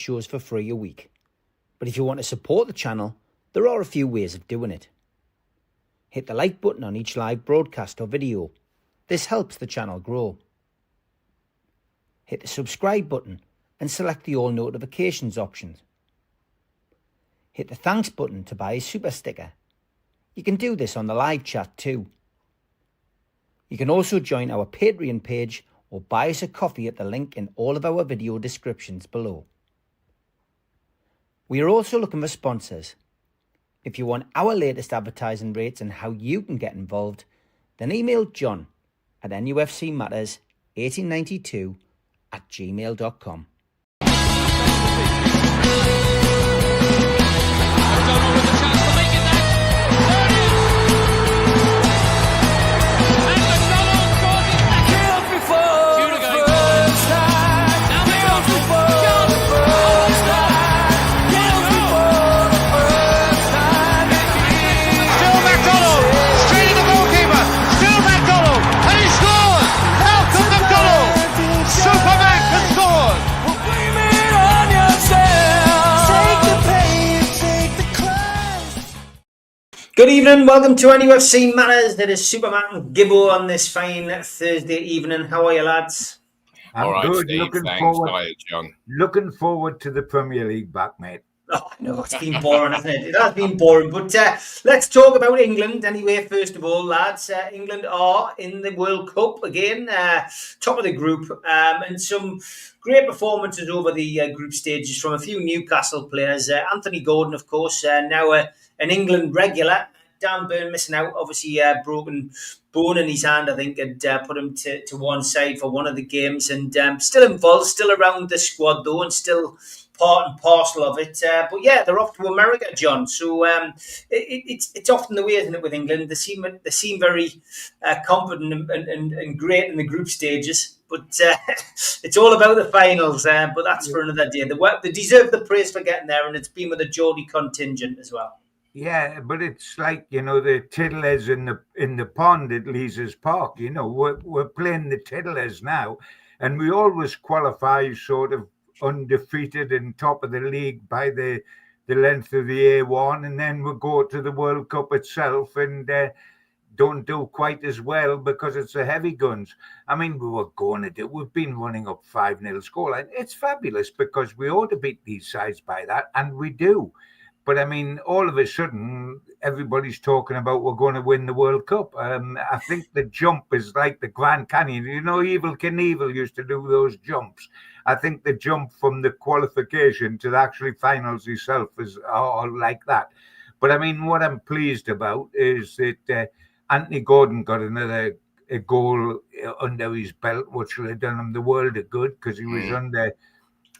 shows for free a week. But if you want to support the channel, there are a few ways of doing it. Hit the like button on each live broadcast or video. This helps the channel grow. Hit the subscribe button and select the all notifications option. Hit the thanks button to buy a super sticker. You can do this on the live chat too. You can also join our Patreon page or buy us a coffee at the link in all of our video descriptions below. We are also looking for sponsors. If you want our latest advertising rates and how you can get involved, then email John at nufcmatterspodcast@gmail.com. Good evening, welcome to NUFC Matters. It is Supermac and Gibbo on this fine Thursday evening. How are you, lads? All right, good. Steve. Looking forward to the Premier League back, mate. Oh, no, it's been boring, hasn't it? It has been boring. But let's talk about England anyway, first of all, lads. England are in the World Cup again, top of the group, and some great performances over the group stages from a few Newcastle players. Anthony Gordon, of course, now an England regular. Dan Burn missing out, obviously broken bone in his hand, I think, had put him to one side for one of the games, and still involved, still around the squad though, and still part and parcel of it. But yeah, they're off to America, John. So it's often the way, isn't it, with England? They seem very confident and great in the group stages, but it's all about the finals. But that's for another day. They deserve the praise for getting there, and it's been with a Geordie contingent as well. Yeah, but it's like, the tiddlers in the pond at Leazes Park. We're playing the tiddlers now, and we always qualify sort of undefeated and top of the league by the length of the A1, and then we go to the World Cup itself and don't do quite as well because it's the heavy guns. I mean, we've been running up 5-0 scoreline. It's fabulous because we ought to beat these sides by that, and we do. But I mean, all of a sudden, everybody's talking about we're going to win the World Cup. I think the jump is like the Grand Canyon. Evel Knievel used to do those jumps. I think the jump from the qualification to the actually finals itself is all like that. But I mean, what I'm pleased about is that Anthony Gordon got a goal under his belt, which would have done him the world of good because he was under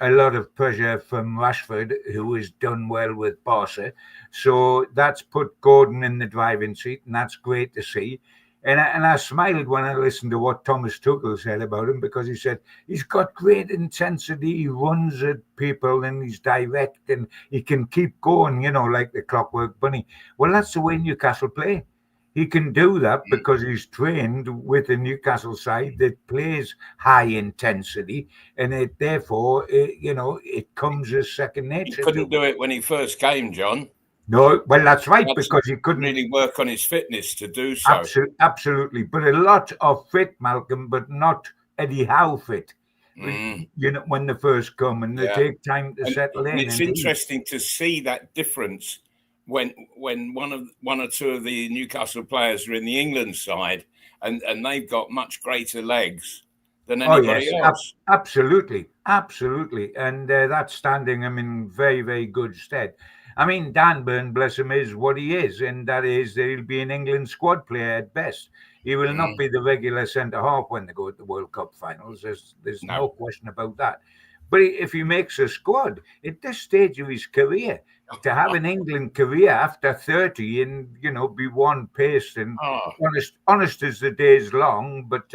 a lot of pressure from Rashford, who has done well with Barca. So that's put Gordon in the driving seat, and that's great to see. And I smiled when I listened to what Thomas Tuchel said about him, because he said he's got great intensity, he runs at people, and he's direct, and he can keep going, like the Clockwork Bunny. Well, that's the way Newcastle play. He can do that because he's trained with the Newcastle side that plays high intensity, and it comes as second nature. He couldn't do it when he first came, John. No, well, that's right, because he couldn't really work on his fitness to do so. Absolutely, but a lot of fit, Malcolm, but not Eddie Howe fit. When they first come, and they take time to settle in. It's interesting to see that difference when one or two of the Newcastle players are in the England side, and they've got much greater legs than anybody else. Absolutely, and that's standing him in very, very good stead. I mean, Dan Burn, bless him, is what he is, and that is that he'll be an England squad player at best. He will not be the regular centre half when they go to the World Cup finals. There's no question about that. But if he makes a squad at this stage of his career, to have an England career after 30 and, be one pace and honest as the day's long, but,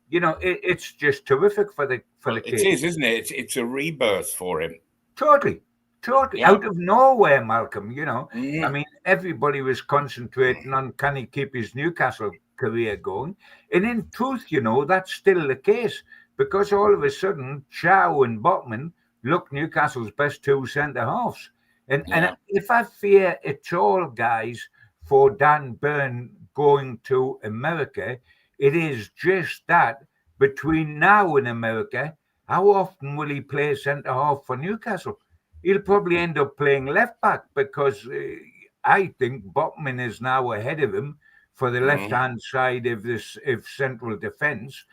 it's just terrific for the kid. It is, isn't it? It's a rebirth for him. Totally. Out of nowhere, Malcolm, I mean, everybody was concentrating on can he keep his Newcastle career going. And in truth, that's still the case, because all of a sudden, Chow and Botman look, Newcastle's best two centre halves. And if I fear at all, guys, for Dan Burn going to America, it is just that between now and America, how often will he play centre half for Newcastle? He'll probably end up playing left back because I think Botman is now ahead of him for the left-hand side of central defence,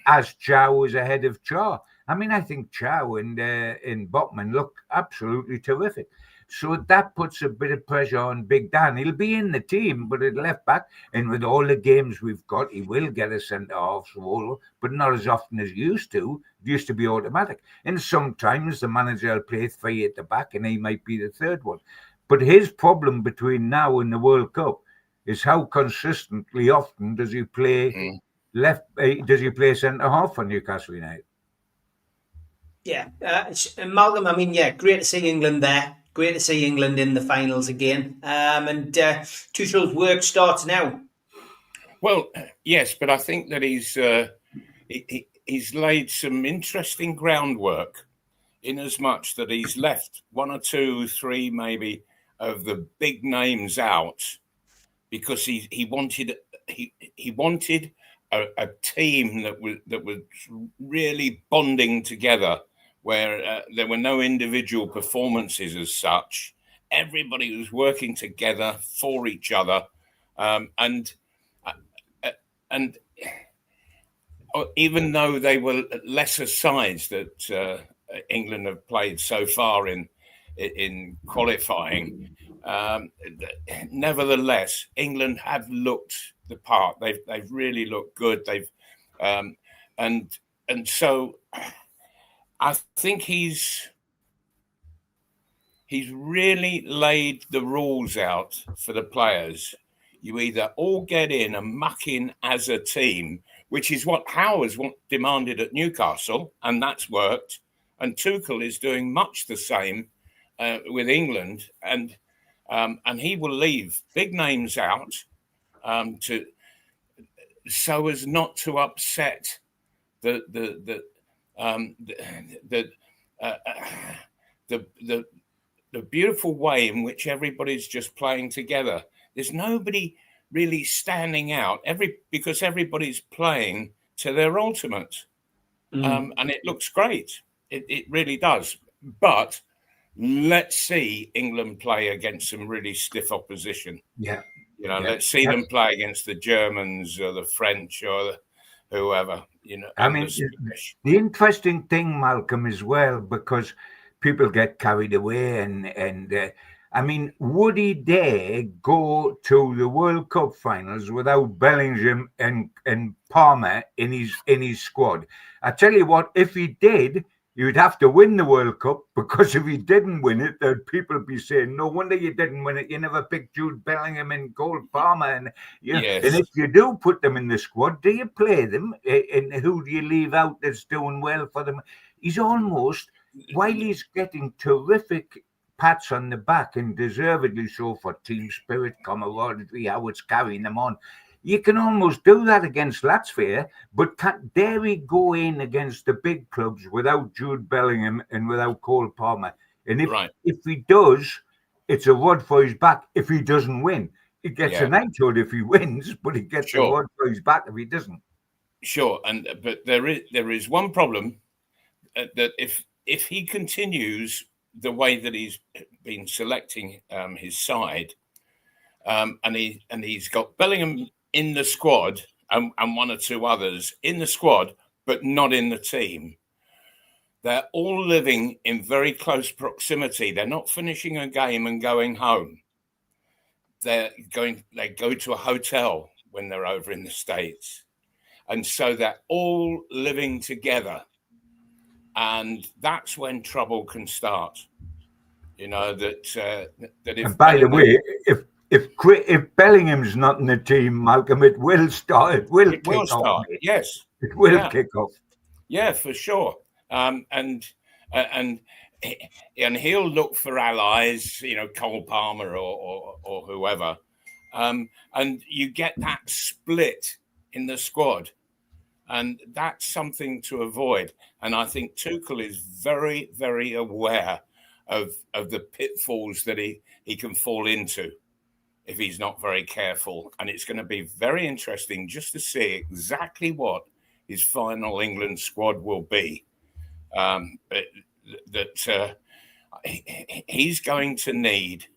as Chow is ahead of Chaw. I mean, I think Chow and Botman look absolutely terrific. So that puts a bit of pressure on Big Dan. He'll be in the team, but at left back, and with all the games we've got, he will get a centre-half's role, but not as often as he used to. It used to be automatic. And sometimes the manager will play three at the back, and he might be the third one. But his problem between now and the World Cup is how consistently often does he play does he play centre-half for Newcastle United? Yeah, Malcolm, I mean, great to see England there. Great to see England in the finals again. And Tuchel's work starts now. Well, yes, but I think that he's laid some interesting groundwork in as much that he's left one or two, three maybe of the big names out because he wanted a team that was really bonding together, where there were no individual performances as such. Everybody was working together for each other, and even though they were lesser sides that England have played so far in qualifying, nevertheless, England have looked the part. They've really looked good. And so I think he's really laid the rules out for the players. You either all get in and muck in as a team, which is what Howe has demanded at Newcastle, and that's worked. And Tuchel is doing much the same with England, and he will leave big names out so as not to upset the beautiful way in which everybody's just playing together. There's nobody really standing out because everybody's playing to their ultimate, and it looks great. It really does. But let's see England play against some really stiff opposition. Yeah. Let's see them play against the Germans or the French or whoever, I mean, the interesting thing, Malcolm, as well, because people get carried away and I mean, would he dare go to the World Cup finals without Bellingham and Palmer in his squad? I tell you what, if he did, he would have to win the World Cup, because if he didn't win it, there'd people be saying, "No wonder you didn't win it. You never picked Jude Bellingham and Cole Palmer." And yes. And if you do put them in the squad, do you play them? And who do you leave out that's doing well for them? He's almost, while he's getting terrific pats on the back, and deservedly so for team spirit, camaraderie, how it's carrying them on, you can almost do that against Latvia, but dare he go in against the big clubs without Jude Bellingham and without Cole Palmer? And if he does, it's a rod for his back if he doesn't win. He gets a knighthood if he wins, but he gets a rod for his back if he doesn't. Sure, but there is one problem, that if he continues the way that he's been selecting his side, and he's got Bellingham in the squad and one or two others in the squad, but not in the team. They're all living in very close proximity. They're not finishing a game and going home. They go to a hotel when they're over in the States. And so they're all living together. And that's when trouble can start. That if, and by the way, if Bellingham's not in the team, Malcolm, it will start. It will kick off. Yes, it will kick off. Yeah, for sure. And he'll look for allies, Cole Palmer or whoever, and you get that split in the squad. And that's something to avoid. And I think Tuchel is very, very aware of the pitfalls that he can fall into if he's not very careful. And it's going to be very interesting just to see exactly what his final England squad will be. He's going to need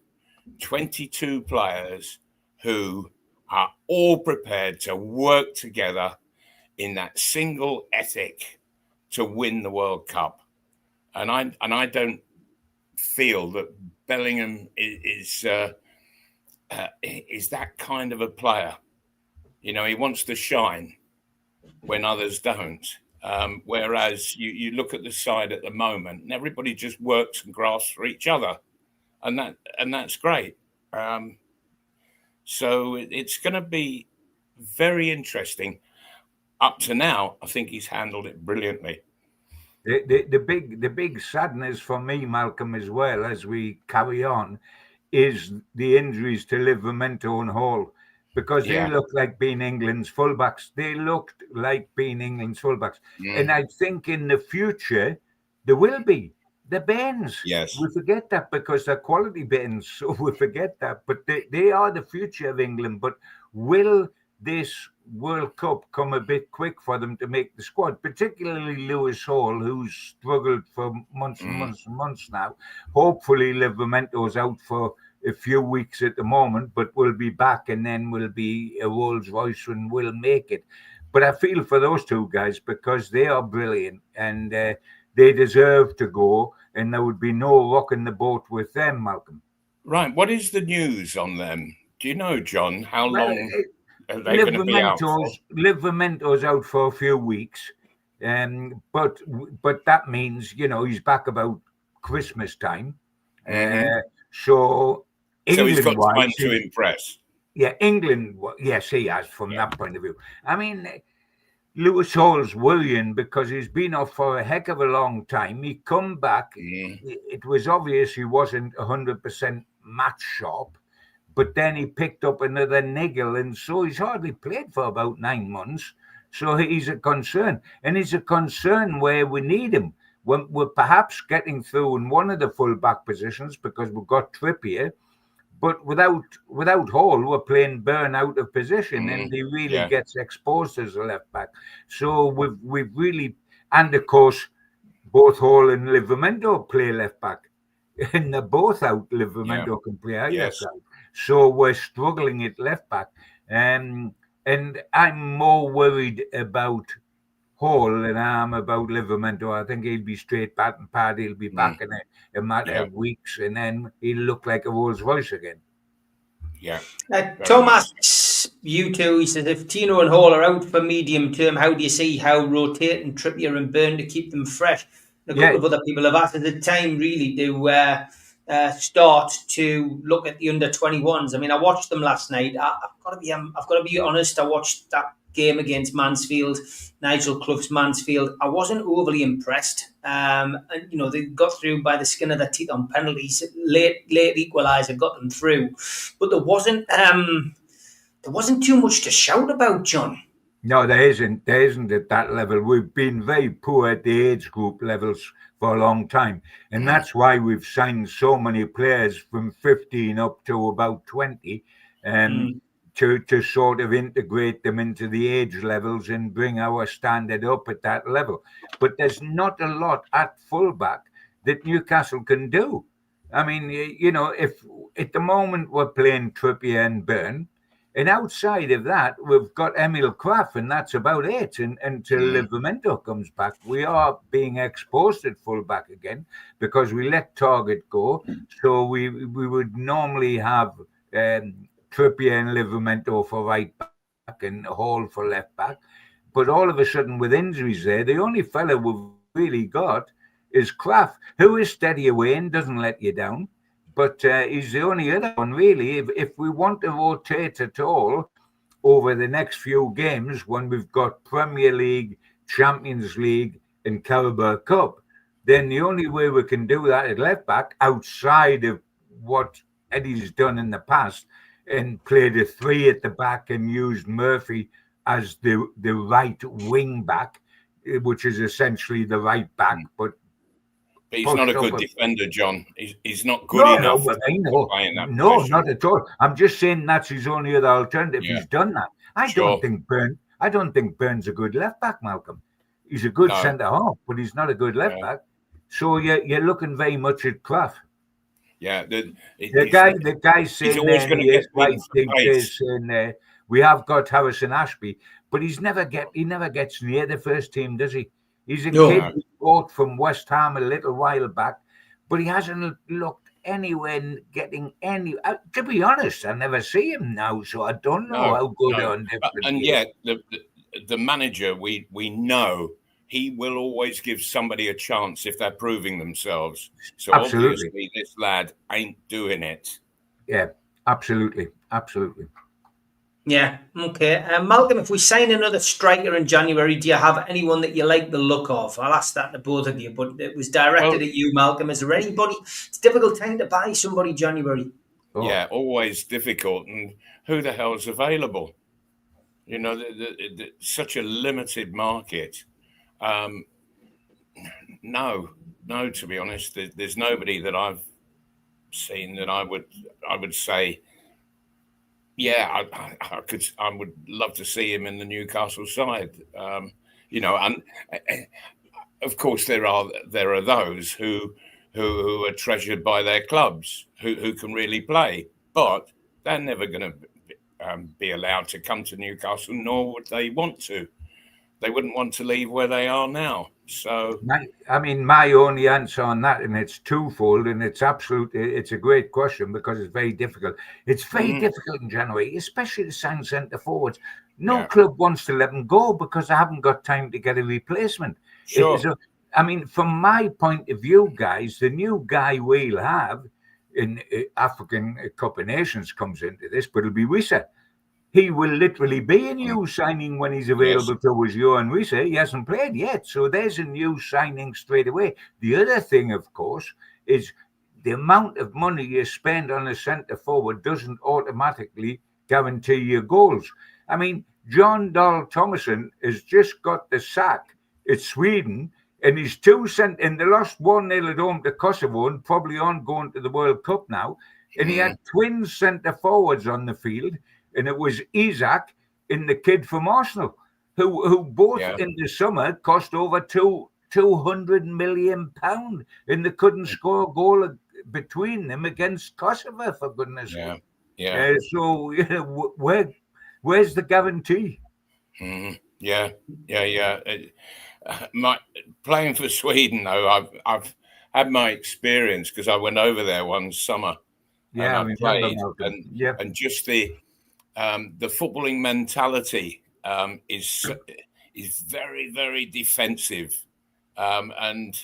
22 players who are all prepared to work together in that single ethic to win the World Cup. And I don't feel that Bellingham is that kind of a player. You know, he wants to shine when others don't. Whereas you look at the side at the moment, and everybody just works and grasps for each other, and that's great. So it's going to be very interesting. Up to now, I think he's handled it brilliantly. The big sadness for me, Malcolm, as well as we carry on, is the injuries to Livramento and Hall, because they look like being England's fullbacks. They looked like being England's fullbacks, and I think in the future there will be the Bairns. Yes, we forget that because they're quality Bairns, so we forget that. But they are the future of England. But will this World Cup come a bit quick for them to make the squad, particularly Lewis Hall, who's struggled for months and months and months now? Hopefully Livramento's out for a few weeks at the moment, but will be back and then will be a Rolls Royce and will make it. But I feel for those two guys because they are brilliant and they deserve to go, and there would be no rocking the boat with them, Malcolm. Right. What is the news on them? Do you know, John, how long... Livramento's out for a few weeks, but that means he's back about Christmas time. So he's got time to impress. Yeah, England. Yes, he has from that point of view. I mean, Lewis Hall's worrying because he's been off for a heck of a long time. He come back. It was obvious he wasn't 100% match sharp. But then he picked up another niggle, and so he's hardly played for about 9 months. So he's a concern, and he's a concern where we need him. We're perhaps getting through in one of the full-back positions because we've got Trippier, but without Hall, we're playing Burn out of position, and he really gets exposed as a left-back. So we've really, and of course, both Hall and Livramento play left-back, and they're both out. Livramento can play either side. So we're struggling at left back. And I'm more worried about Hall than I am about Livramento. I think he'll be straight bat and pad. He'll be back in a matter of weeks, and then he'll look like a Rolls Royce again. Yeah. Thomas, you two, he says, if Tino and Hall are out for medium term, how do you see how rotating Trippier and Burn to keep them fresh? A couple of other people have asked at the time really to start to look at the under-21s. I mean, I watched them last night. I've got to be honest. I watched that game against Mansfield, Nigel Clough's Mansfield. I wasn't overly impressed. And they got through by the skin of their teeth on penalties. Late equaliser got them through, but there wasn't too much to shout about, John. No, there isn't at that level. We've been very poor at the age group levels for a long time. And that's why we've signed so many players from 15 up to about 20 to sort of integrate them into the age levels and bring our standard up at that level. But there's not a lot at fullback that Newcastle can do. I mean, if at the moment we're playing Trippier and Burn, and outside of that, we've got Emil Kraft, and that's about it. And until Livramento comes back, we are being exposed at fullback again because we let Target go. So we would normally have Trippier and Livramento for right back and Hall for left back. But all of a sudden, with injuries there, the only fella we've really got is Kraft, who is steady away and doesn't let you down. But he's the only other one, really. If we want to rotate at all over the next few games, when we've got Premier League, Champions League, and Carabao Cup, then the only way we can do that at left back, outside of what Eddie's done in the past, and played a 3 at the back and used Murphy as the right wing back, which is essentially the right back, but he's not a good defender, John. He's not good no, enough no, to play in that no, position. not at all. I'm just saying that's his only other alternative. Yeah. He's done that. I don't think Burns a good left back, Malcolm. He's a good centre half, but he's not a good left back. So you're looking very much at Clough. Yeah, the guy saying there in the right thing is saying we have got Harrison Ashby, but he never gets near the first team, does he? He's a kid we bought from West Ham a little while back, but he hasn't looked anywhere getting any. To be honest, I never see him now, so I don't know how good on different. And yet, the manager, we know he will always give somebody a chance if they're proving themselves. So obviously, this lad ain't doing it. Yeah, absolutely. Yeah, okay. Malcolm, if we sign another striker in January, do you have anyone that you like the look of? I'll ask that to both of you, but it was directed at you, Malcolm. Is there anybody? It's a difficult time to buy somebody January. Yeah, always difficult. And who the hell's available? You know, such a limited market. No, to be honest, there's nobody that I've seen that I would say, yeah, I would love to see him in the Newcastle side. You know, and of course there are those who are treasured by their clubs who can really play, but they're never going to be allowed to come to Newcastle, nor would they want to. They wouldn't want to leave where they are now. So, my only answer on that, and it's twofold, and it's a great question because it's very difficult. It's very difficult in January, especially to sign centre forwards. No club wants to let them go because they haven't got time to get a replacement. Sure. From my point of view, guys, the new guy we'll have in African Cup of Nations comes into this, but it'll be Wissa. He will literally be a new signing when he's available to us, Johan Wissa. He hasn't played yet, so there's a new signing straight away. The other thing, of course, is the amount of money you spend on a centre forward doesn't automatically guarantee your goals. I mean, John Dahl Tomasson has just got the sack at Sweden, and he's and they lost 1-0 at home to Kosovo and probably on going to the World Cup now. And he had twin centre forwards on the field. And it was Isaac and the kid from Arsenal, who both in the summer cost over £200 million, and they couldn't score a goal between them against Kosovo, for goodness sake. Yeah. So where's the guarantee? Yeah. Playing for Sweden, though, I've had my experience because I went over there one summer. Yeah, and I played, and just the footballing mentality is very, very defensive, and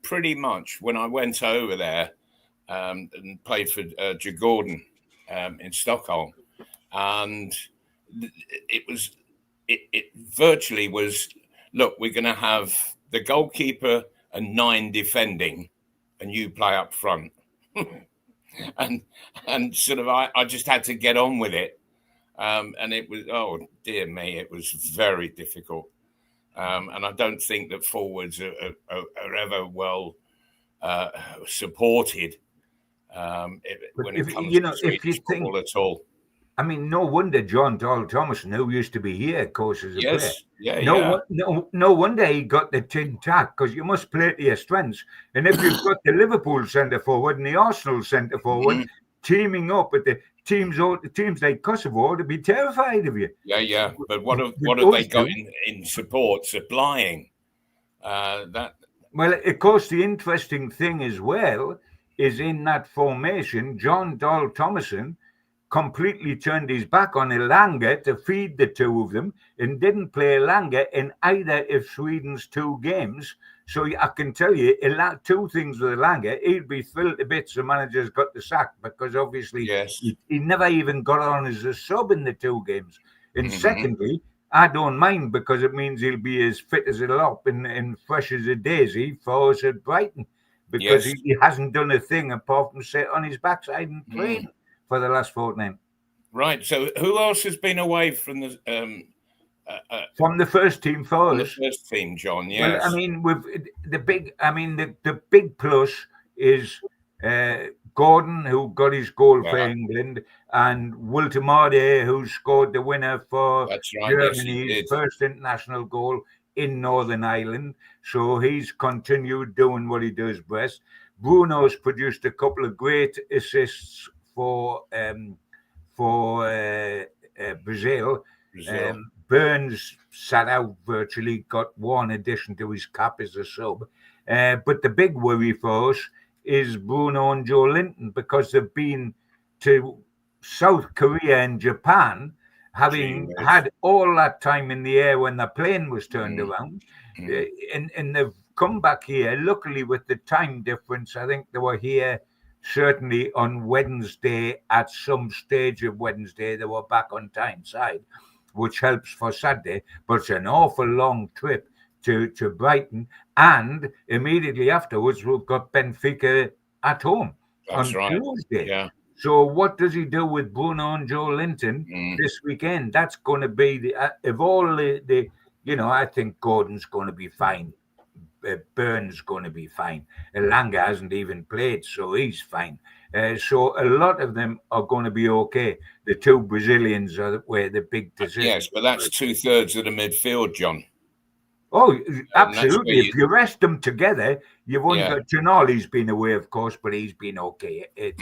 pretty much when I went over there and played for Djurgården in Stockholm, and it virtually was, look, we're going to have the goalkeeper and 9 defending, and you play up front, and sort of I just had to get on with it. And it was, oh dear me, it was very difficult. And I don't think that forwards are ever well supported when it comes to Swedish football at all. I mean, no wonder John Dahl Tomasson, who used to be here, of course, as a player. No wonder he got the tin tack, because you must play to your strengths. And if you've got the Liverpool centre forward and the Arsenal centre forward teaming up with the teams like Kosovo, to be terrified of you. Yeah. But what have they got in support, supplying that? Well, of course, the interesting thing as well is in that formation, John Dahl Tomasson completely turned his back on Elanga to feed the two of them and didn't play Elanga in either of Sweden's 2 games. So I can tell you 2 things with Elanga. He'd be thrilled to bits the manager's got the sack, because obviously he never even got on as a sub in the 2 games. And secondly, I don't mind, because it means he'll be as fit as a lop and fresh as a daisy for us at Brighton, because he hasn't done a thing apart from sit on his backside and train for the last fortnight. Right. So who else has been away from the from the first team for the us. first team, John. Yes. Well, I mean, with the big plus is Gordon, who got his goal for England, and Woltemade, who scored the winner for Germany's first international goal in Northern Ireland. So he's continued doing what he does best. Bruno's produced a couple of great assists for Brazil. Burns sat out virtually, got one addition to his cap as a sub. But the big worry for us is Bruno and Joe Linton, because they've been to South Korea and Japan, having had all that time in the air when the plane was turned around. And they've come back here. Luckily, with the time difference, I think they were here certainly on Wednesday. At some stage of Wednesday, they were back on Tyneside, which helps for Saturday. But it's an awful long trip to Brighton. And immediately afterwards, we've got Benfica at home on Tuesday. Yeah. So what does he do with Bruno and Joe Linton this weekend? That's going to be of all the I think Gordon's going to be fine. Burns going to be fine. Elanga hasn't even played, so he's fine. So a lot of them are going to be okay. The two Brazilians are where the big decision. Yes, but that's 2/3 of the midfield, John. Oh, absolutely. If you rest them together, you've only got Ginoli's been away, of course, but he's been okay. It's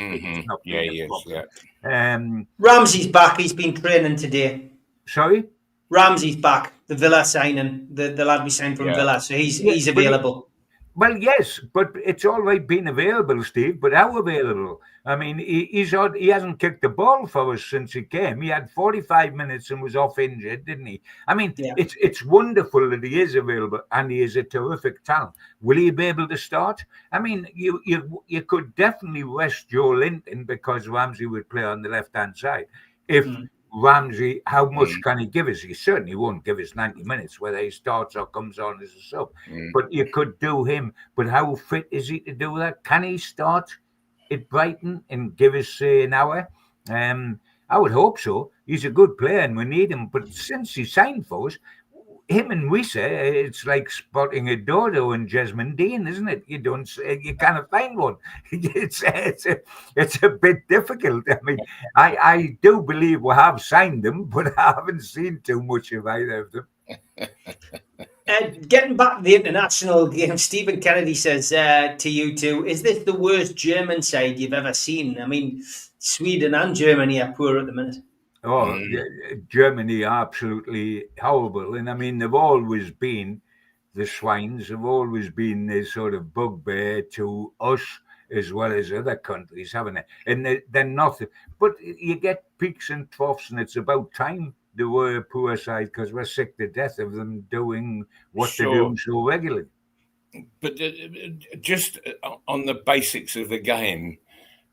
not been a problem. Ramsey's back. He's been training today. Sorry? Ramsey's back. The Villa signing, the lad we signed from Villa, so he's available. Well, yes, but it's already been available, Steve. But how available? I mean, he hasn't kicked the ball for us since he came. He had 45 minutes and was off injured, didn't he? I mean, it's wonderful that he is available, and he is a terrific talent. Will he be able to start? I mean, you could definitely rest Joe Linton, because Ramsey would play on the left-hand side. If Ramsey, how much can he give us? He certainly won't give us 90 minutes, whether he starts or comes on as a sub. But you could do him. But how fit is he to do that? Can he start at Brighton and give us, say, an hour? I would hope so. He's a good player and we need him. But since he signed for us, him and Wissa, it's like spotting a dodo and Jasmine Dean, isn't it? You can't find one. It's a bit difficult. I mean, I do believe we have signed them, but I haven't seen too much of either of them. Getting back to the international game, Stephen Kennedy says to you two, is this the worst German side you've ever seen? I mean, Sweden and Germany are poor at the minute. Oh, Germany are absolutely horrible. And I mean, they've always been, the Swines have always been this sort of bugbear to us as well as other countries, haven't they? And they're nothing. But you get peaks and troughs, and it's about time they were a poor side, because we're sick to death of them doing what they do so regularly. But just on the basics of the game,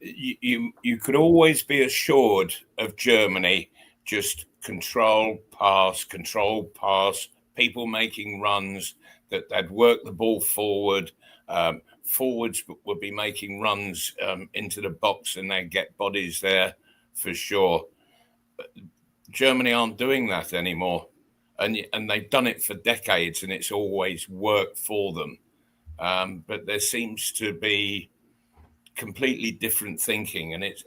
you could always be assured of Germany, just control, pass, people making runs, that they'd work the ball forward. Forwards would be making runs into the box, and they'd get bodies there for sure. But Germany aren't doing that anymore, and they've done it for decades, and it's always worked for them. But there seems to be completely different thinking, and it's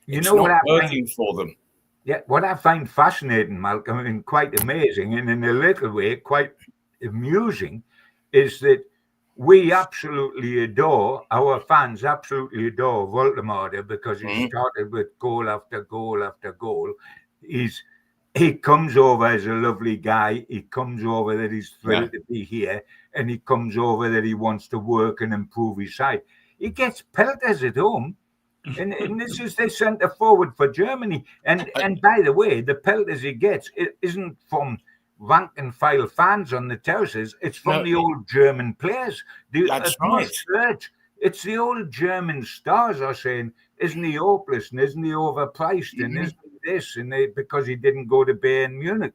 not working for them. Yeah, what I find fascinating, Malcolm, and quite amazing, and in a little way quite amusing, is that we absolutely adore, our fans absolutely adore Woltemade, because he started with goal after goal after goal. He comes over as a lovely guy. He comes over that he's thrilled to be here, and he comes over that he wants to work and improve his side. He gets pelters at home, and this is the centre forward for Germany. And by the way, the pelters he gets, it isn't from rank and file fans on the terraces. It's from the old German players. That's right. It's the old German stars are saying, isn't he hopeless, and isn't he overpriced, and isn't he this, and because he didn't go to Bayern Munich,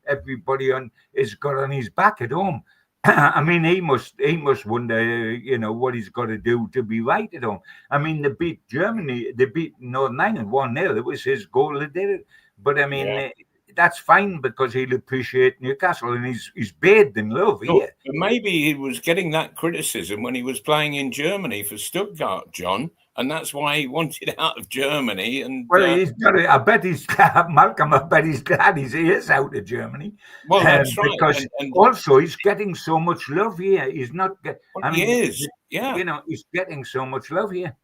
everybody has got on his back at home. I mean, he must wonder, what he's got to do to be right at home. I mean, they beat Germany, they beat Northern Ireland 1-0. It was his goal that did it. But I mean, that's fine because he'll appreciate Newcastle and he's bathed in love here. But maybe he was getting that criticism when he was playing in Germany for Stuttgart, John, and that's why he wanted out of Germany. And well, he's got it. I bet he's Malcolm. I bet he's glad he is out of Germany. Well, that's right. Because also he's getting so much love here. He's not getting. He is. Yeah. He's getting so much love here.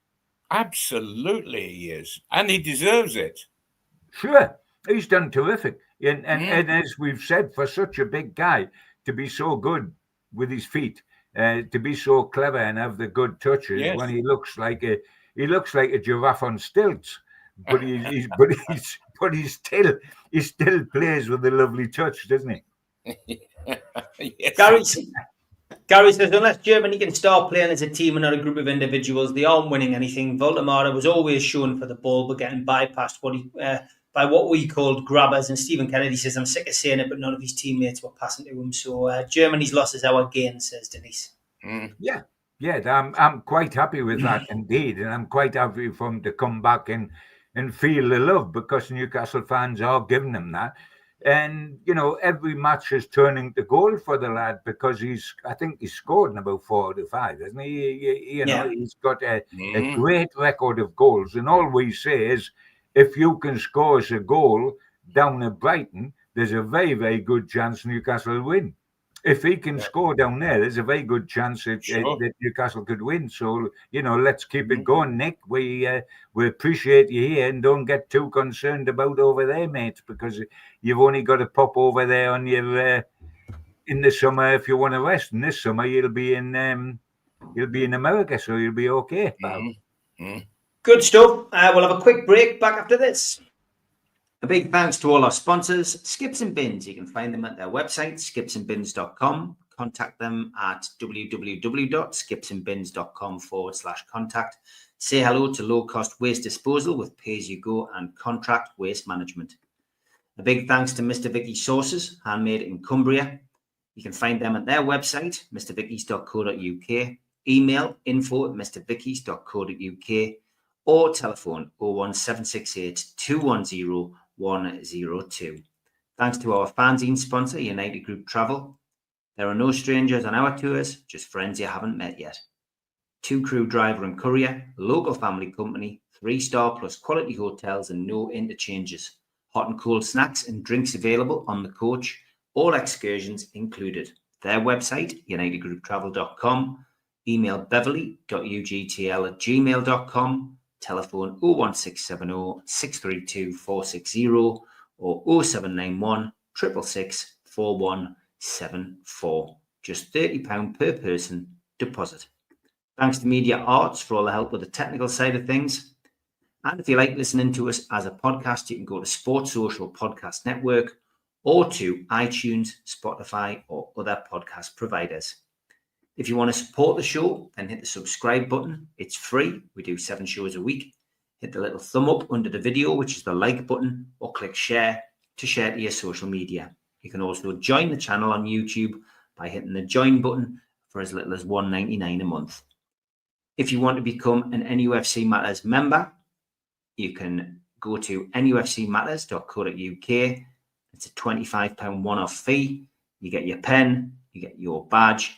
Absolutely, he is, and he deserves it. Sure, he's done terrific, and as we've said, for such a big guy to be so good with his feet, to be so clever and have the good touches, when he looks like a giraffe on stilts, but he still plays with a lovely touch, doesn't he? Yes. Gary says, unless Germany can start playing as a team and not a group of individuals, they aren't winning anything. Voldemar was always shown for the ball, but getting bypassed by what we called grabbers. And Stephen Kennedy says, I'm sick of saying it, but none of his teammates were passing to him. So Germany's loss is our gain, says Denise. Yeah, I'm quite happy with that indeed. And I'm quite happy for him to come back and feel the love, because Newcastle fans are giving him that. And, every match is turning to goal for the lad, because I think he's scored in about 4 out of 5, hasn't he? He's got a great record of goals. And all we say is, if you can score us a goal down at Brighton, there's a very, very good chance Newcastle will win. If he can score down there's a very good chance that Newcastle could win. So, let's keep it going, Nick. We appreciate you here, and don't get too concerned about over there, mate, because you've only got to pop over there on your in the summer if you want to rest. And this summer you'll be in America, so you'll be okay. Good stuff. We'll have a quick break. Back after this. A big thanks to all our sponsors, Skips and Bins. You can find them at their website, skipsandbins.com. Contact them at www.skipsandbins.com/contact. Say hello to low-cost waste disposal with pay-as-you-go and contract waste management. A big thanks to Mr. Vicky's Sauces, handmade in Cumbria. You can find them at their website, mrvickys.co.uk. Email info@mrvickys.co.uk or telephone 01768 210 102. Thanks to our fanzine sponsor, United Group Travel. There are no strangers on our tours, just friends you haven't met yet. 2 crew driver and courier, local family company, 3-star plus quality hotels and no interchanges. Hot and cold snacks and drinks available on the coach, all excursions included. Their website, unitedgrouptravel.com. Email beverly.ugtl@gmail.com. Telephone 01670 632 460 or 0791 666 4174. Just £30 per person deposit. Thanks to Media Arts for all the help with the technical side of things. And if you like listening to us as a podcast, you can go to Sports Social Podcast Network or to iTunes, Spotify, or other podcast providers. If you want to support the show, then hit the subscribe button. It's free. We do 7 shows a week. Hit the little thumb up under the video, which is the like button, or click share to share to your social media. You can also join the channel on YouTube by hitting the join button for as little as $1.99 a month. If you want to become an NUFC Matters member, you can go to nufcmatterspodcast.co.uk. It's a £25 one-off fee. You get your pen, you get your badge,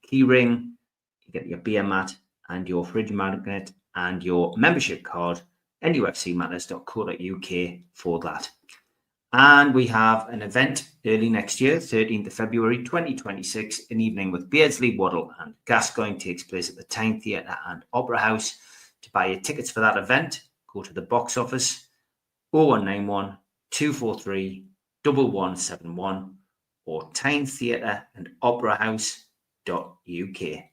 key ring, you get your beer mat and your fridge magnet and your membership card, nufcmatterspodcast.co.uk for that. And we have an event early next year, 13th of February 2026, an evening with Beardsley, Waddle and Gascoigne takes place at the Tyne Theatre and Opera House. To buy your tickets for that event, go to the box office 0191 243 1171 or Tyne Theatre and Opera House.uk.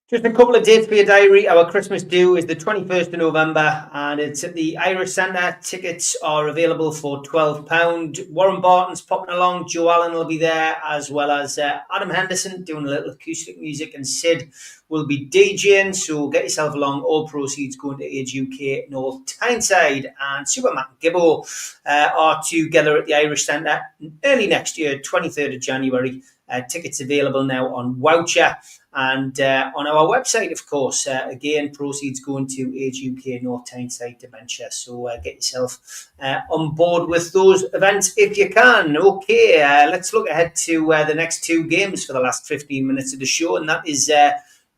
Just a couple of dates for your diary. Our Christmas due is the 21st of November and it's at the Irish Centre. Tickets are available for £12. Warren Barton's popping along. Joe Allen will be there, as well as Adam Henderson doing a little acoustic music, and Sid will be DJing. So get yourself along. All proceeds going to Age UK North Tyneside. And Supermac and Gibbo are together at the Irish Centre early next year, 23rd of January. Tickets available now on Voucher. And on our website, of course, again, proceeds going to Age UK North Tyneside Dementia. So get yourself on board with those events if you can. Okay, let's look ahead to the next two games for the last 15 minutes of the show, and that is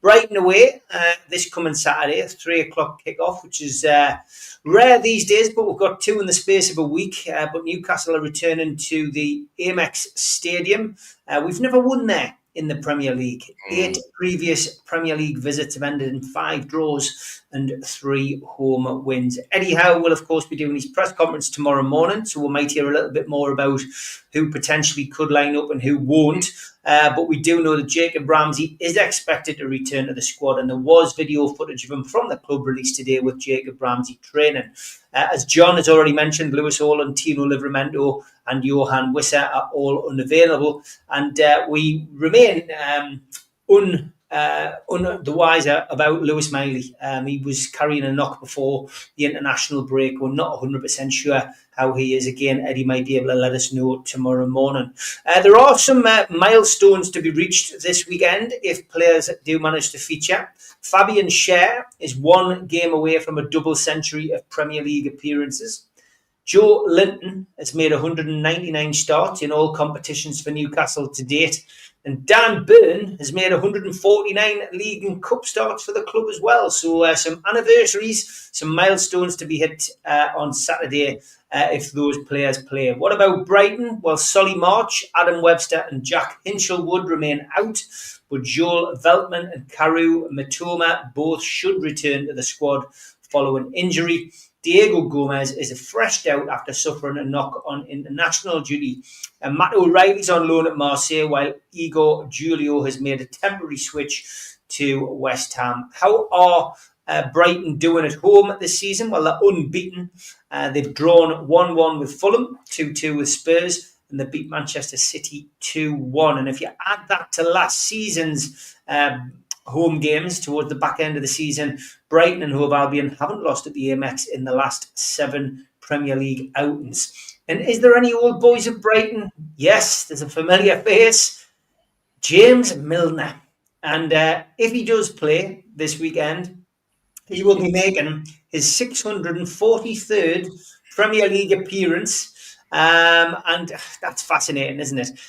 Brighton away this coming Saturday, a 3 o'clock kickoff, which is rare these days, but we've got two in the space of a week. But Newcastle are returning to the Amex Stadium. We've never won there in the Premier League. 8 previous Premier League visits have ended in 5 draws and 3 home wins. Eddie Howe will, of course, be doing his press conference tomorrow morning, so we might hear a little bit more about who potentially could line up and who won't. But we do know that Jacob Ramsey is expected to return to the squad, and there was video footage of him from the club released today with Jacob Ramsey training. As John has already mentioned, Lewis Hall and Tino Livramento and Johan Wissa are all unavailable, and we remain the wiser about Lewis Miley. He was carrying a knock before the international break. We're not 100% sure how he is. Again, Eddie might be able to let us know tomorrow morning. There are some milestones to be reached this weekend if players do manage to feature. Fabian Schär is 1 game away from a double century of Premier League appearances. Joe Linton has made 199 starts in all competitions for Newcastle to date. And Dan Burn has made 149 league and cup starts for the club as well. So some anniversaries, some milestones to be hit on Saturday if those players play. What about Brighton? Well, Solly March, Adam Webster and Jack Hinchelwood remain out. But Joel Veltman and Karu Matoma both should return to the squad following injury. Diego Gomez is freshed out after suffering a knock on international duty. And Matt O'Reilly's on loan at Marseille, while Igor Julio has made a temporary switch to West Ham. How are Brighton doing at home this season? Well, they're unbeaten. They've drawn 1-1 with Fulham, 2-2 with Spurs, and they beat Manchester City 2-1. And if you add that to last season's home games towards the back end of the season, Brighton and Hove Albion haven't lost at the Amex in the last 7 Premier League outings. And is there any old boys at Brighton? Yes, there's a familiar face, James Milner. And if he does play this weekend, he will be making his 643rd Premier League appearance. And that's fascinating, isn't it?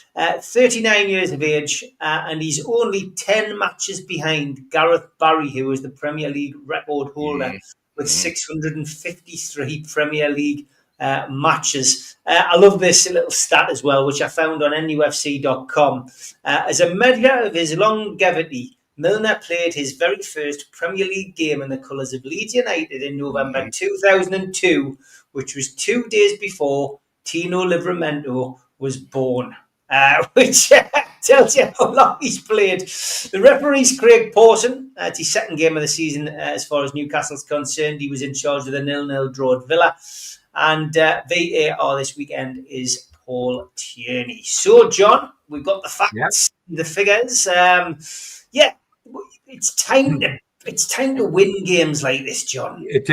39 years of age, and he's only 10 matches behind Gareth Barry, who is the Premier League record holder with 653 Premier League matches. I love this little stat as well, which I found on nufc.com. As a measure of his longevity, Milner played his very first Premier League game in the colours of Leeds United in November 2002, which was 2 days before Tino Livramento was born, which tells you how long he's played. The referee's Craig Pawson. It's his second game of the season as far as Newcastle's concerned. He was in charge of the 0-0 draw at Villa. And VAR this weekend is Paul Tierney. So, John, we've got the facts, the figures. It's time to win games like this, John. It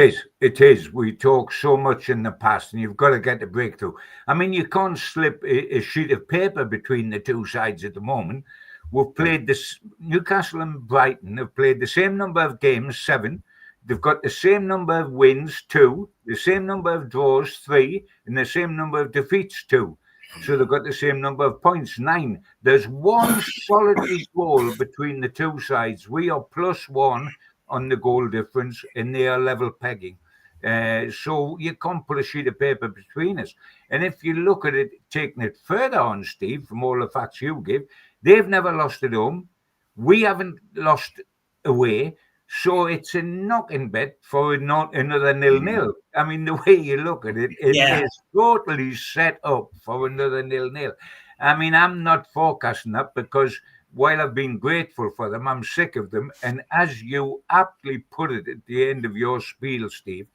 is. We talk so much in the past, and you've got to get the breakthrough. I mean, you can't slip a sheet of paper between the two sides at the moment. We've played this. Newcastle and Brighton have played the same number of games, 7. They've got the same number of wins, 2, the same number of draws, 3, and the same number of defeats, 2. So they've got the same number of points, 9. There's one solitary goal between the two sides. We are +1 on the goal difference, and they are level pegging. So you can't put a sheet of paper between us. And if you look at it, taking it further on, Steve, from all the facts you give, they've never lost at home. We haven't lost away. So it's a knocking bet for not another 0-0. I mean, the way you look at it, it is totally set up for another 0-0. I mean, I'm not forecasting that because while I've been grateful for them, I'm sick of them. And as you aptly put it at the end of your spiel, Steve,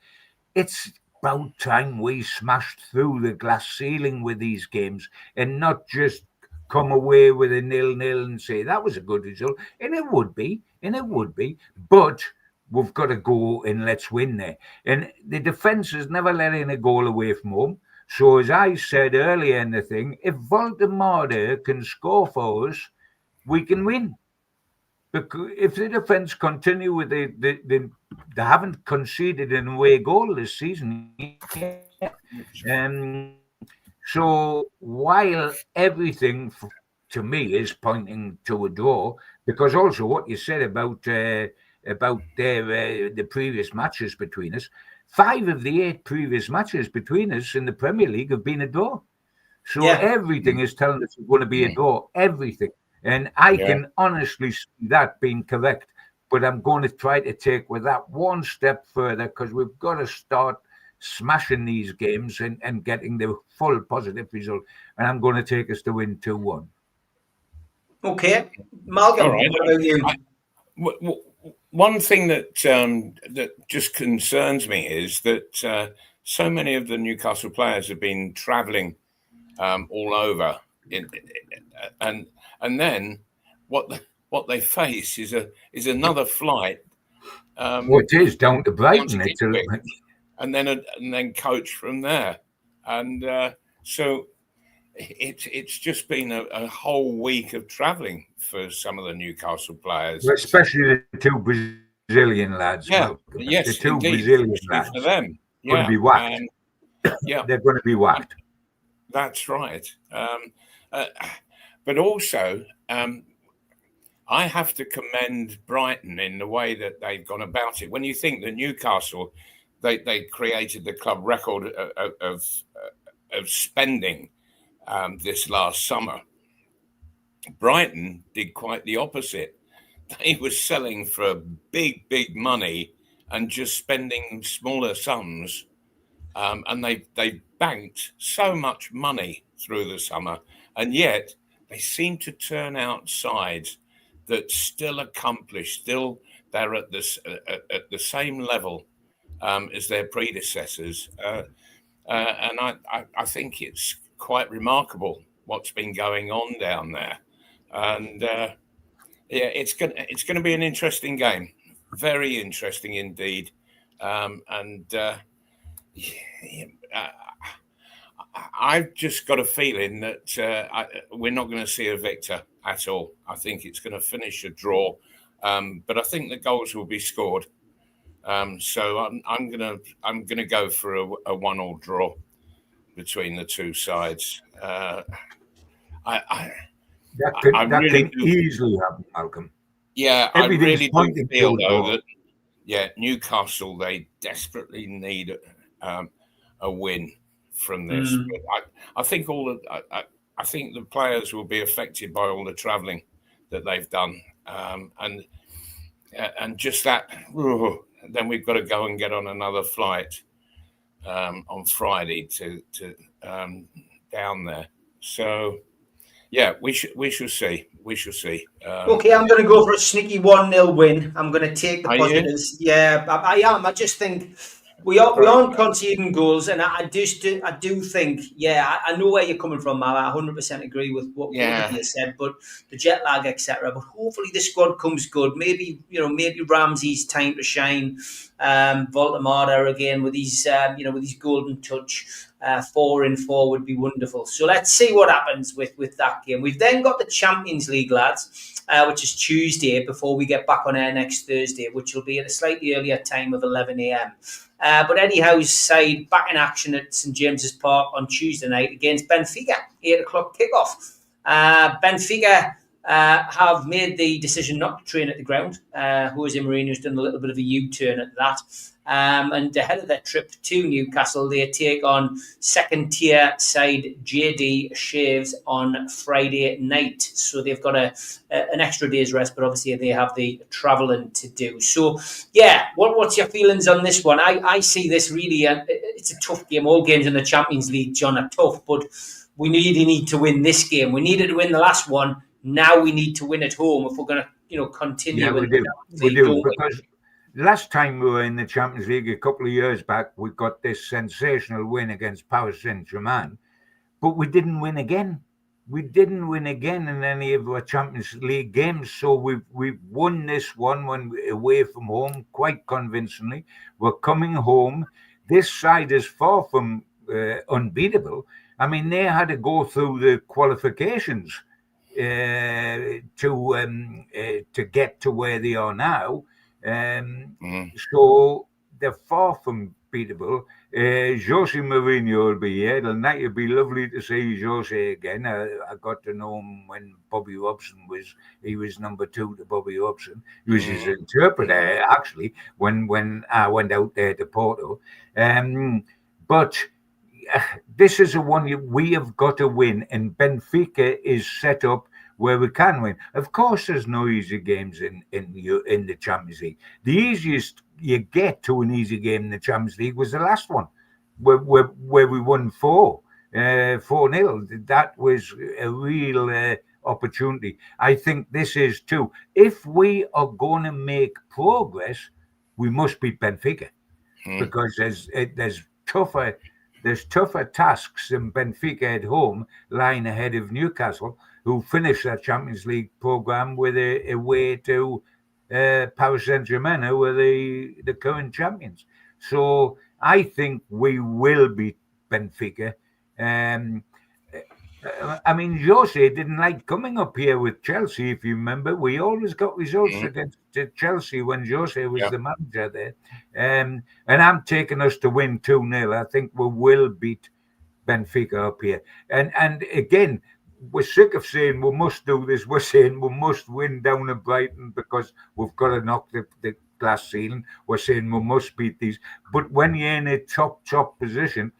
it's about time we smashed through the glass ceiling with these games and not just come away with a 0-0 and say that was a good result. And it would be, but we've got to go and let's win there. And the defence is never letting a goal away from home. So as I said earlier in the thing, if Voldemort can score for us, we can win. Because if the defence continue with they haven't conceded an away goal this season yet. So while everything to me is pointing to a draw, because also what you said about the previous matches between us, 5 of the 8 previous matches between us in the Premier League have been a draw. So everything is telling us it's going to be a draw. Everything. And I can honestly see that being correct. But I'm going to try to take with that one step further, because we've got to start smashing these games and getting the full positive result. And I'm going to take us to win 2-1. Okay. Malcolm, right. what about you? One thing that just concerns me is that so many of the Newcastle players have been travelling all over, and then what they face is another flight. Well, it is down to Brighton, and then coach from there, and so it's just been a whole week of travelling for some of the Newcastle players, especially the 2 Brazilian lads. Yes, the 2 indeed. Brazilian lads for them. Going to be whacked. They're going to be whacked. That's right. But also, I have to commend Brighton in the way that they've gone about it. When you think that Newcastle, they created the club record of spending this last summer, Brighton did quite the opposite. They were selling for big money and just spending smaller sums. And they banked so much money through the summer, and yet they seem to turn out sides that still they're at the same level as their predecessors, and I think it's quite remarkable what's been going on down there, and it's going to be an interesting game, very interesting indeed, I've just got a feeling that we're not going to see a victor at all. I think it's going to finish a draw, but I think the goals will be scored. So I'm going to go for a 1-1 draw between the two sides. That can easily happen, Malcolm. Yeah, I really do feel though that Newcastle, they desperately need a win from this. But I think I think the players will be affected by all the travelling that they've done, and just that. Then we've got to go and get on another flight on Friday to down there. So we shall see. We shall see. Okay, I'm going to go for a sneaky 1-0 win. I'm going to take the positives. Yeah, I am. I just think we aren't conceding goals, and I do think, I know where you're coming from, Mal. I 100% agree with what you said, but the jet lag, etc. But hopefully the squad comes good. Maybe Ramsey's time to shine. Voltemada again with his with his golden touch. 4-4 would be wonderful. So let's see what happens with that game. We've then got the Champions League, lads, which is Tuesday before we get back on air next Thursday, which will be at a slightly earlier time of 11 a.m. But Eddie Howe's side back in action at St James's Park on Tuesday night against Benfica, 8 o'clock kickoff. Benfica have made the decision not to train at the ground. Jose Mourinho's done a little bit of a U-turn at that. And ahead of their trip to Newcastle, they take on second-tier side JD Shaves on Friday night. So they've got an extra day's rest, but obviously they have the travelling to do. So, what's your feelings on this one? I see this really, it's a tough game. All games in the Champions League, John, are tough, but we really need to win this game. We needed to win the last one. Now we need to win at home if we're going to, continue. Yeah, we do. Because last time we were in the Champions League a couple of years back, we got this sensational win against Paris Saint-Germain, but we didn't win again. We didn't win again in any of our Champions League games. So we've won this one when away from home quite convincingly. We're coming home. This side is far from unbeatable. I mean, they had to go through the qualifications to get to where they are now. So they're far from beatable. Jose Mourinho will be here. It'll be lovely to see Jose again. I got to know him when Bobby Robson was number 2 to Bobby Robson. He was his interpreter, actually, when I went out there to Porto. But this is a one we have got to win, and Benfica is set up where we can win. Of course, there's no easy games in the Champions League. The easiest you get to an easy game in the Champions League was the last one, where we won 4-0. That was a real opportunity. I think this is too. If we are going to make progress, we must beat Benfica, because there's tougher tasks than Benfica at home lying ahead of Newcastle, who finished their Champions League program with a way to Paris Saint-Germain, who are the current champions. So I think we will beat Benfica. I mean, Jose didn't like coming up here with Chelsea, if you remember. We always got results against Chelsea when Jose was the manager there. And I'm taking us to win 2-0. I think we will beat Benfica up here. And again, we're sick of saying we must do this. We're saying we must win down at Brighton because we've got to knock the glass ceiling. We're saying we must beat these. But when you're in a top position,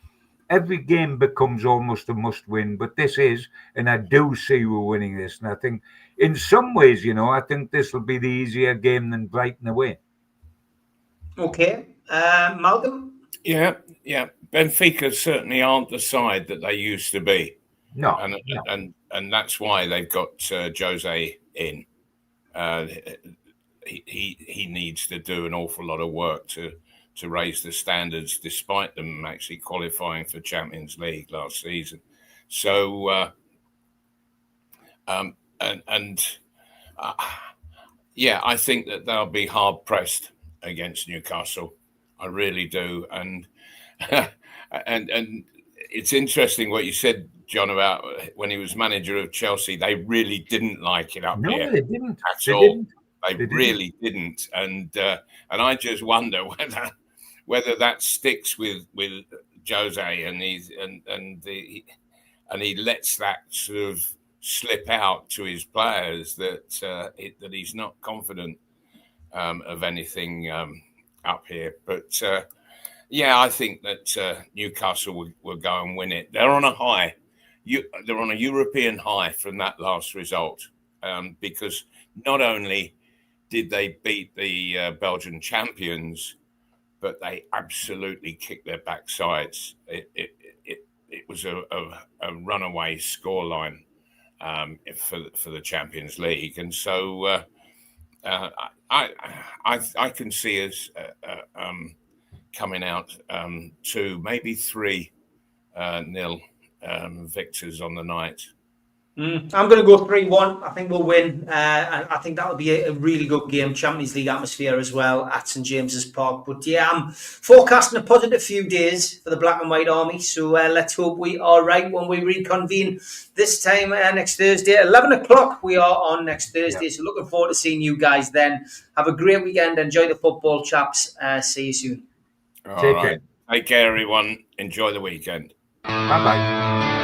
every game becomes almost a must-win, but this is, and I do see we're winning this. And I think, in some ways, I think this will be the easier game than Brighton away. Okay, Malcolm. Yeah. Benfica certainly aren't the side that they used to be. No, and that's why they've got Jose in. He needs to do an awful lot of work to raise the standards, despite them actually qualifying for Champions League last season. So, I think that they'll be hard pressed against Newcastle. I really do, and it's interesting what you said, John, about when he was manager of Chelsea. They really didn't like it up here. No, they didn't at all. They really didn't, and I just wonder whether that sticks with Jose, and he lets that sort of slip out to his players that he's not confident of anything up here. But I think that Newcastle will go and win it. They're on a high. They're on a European high from that last result, because not only did they beat the Belgian champions, but they absolutely kicked their backsides. It was a runaway scoreline for the Champions League, and so I can see us coming out 2, maybe 3-0 victors on the night. I'm going to go 3-1. I think we'll win. I think that'll be a really good game. Champions League atmosphere as well at St James's Park. But I'm forecasting a positive few days for the Black and White Army. So let's hope we are right when we reconvene this time next Thursday. 11 o'clock we are on next Thursday. Yeah. So looking forward to seeing you guys then. Have a great weekend. Enjoy the football, chaps. See you soon. All right. Take care, everyone. Enjoy the weekend. Bye-bye.